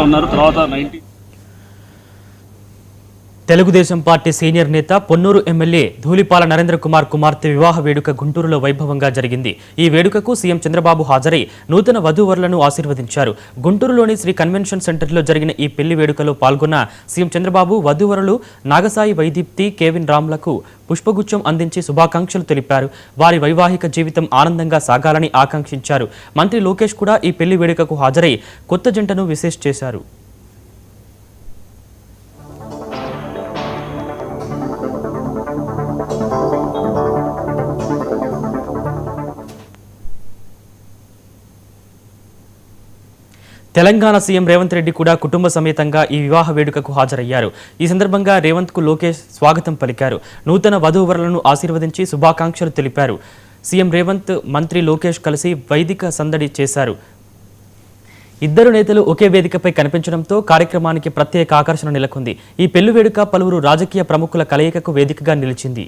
ఉన్నారు. తర్వాత 90 Telugu Desam party senior నేత పొన్నూరు ఎమ్మెల్యే ధూళిపాల నరేంద్ర కుమార్ కుమార్తె వివాహ వేడుక గుంటూరులో వైభవంగా జరిగింది. ఈ వేడుకకు సీఎం చంద్రబాబు హాజరై నూతన వధూవరులను ఆశీర్వదించారు. గుంటూరులోని శ్రీ కన్వెన్షన్ సెంటర్లో జరిగిన ఈ పెళ్లి వేడుకలో పాల్గొన్న సీఎం చంద్రబాబు వధూవరులు నాగసాయి వైదీప్తి, కేవిన్ రామ్లకు పుష్పగుచ్చం అందించి శుభాకాంక్షలు తెలిపారు. వారి వైవాహిక జీవితం ఆనందంగా సాగాలని ఆకాంక్షించారు. మంత్రి లోకేష్ కూడా ఈ పెళ్లి వేడుకకు హాజరై కొత్త జంటను విశేష్ చేశారు. తెలంగాణ సీఎం రేవంత్ రెడ్డి కూడా కుటుంబ సమేతంగా ఈ వివాహ వేడుకకు హాజరయ్యారు. ఈ సందర్భంగా రేవంత్ కు లోకేష్ స్వాగతం పలికారు. నూతన వధూవరులను ఆశీర్వదించి శుభాకాంక్షలు తెలిపారు. సీఎం రేవంత్, మంత్రి లోకేష్ కలిసి వైదిక సందడి చేశారు. ఇద్దరు నేతలు ఒకే వేదికపై కనిపించడంతో కార్యక్రమానికి ప్రత్యేక ఆకర్షణ నెలకొంది. ఈ పెళ్లి వేడుక పలువురు రాజకీయ ప్రముఖుల కలయికకు వేదికగా నిలిచింది.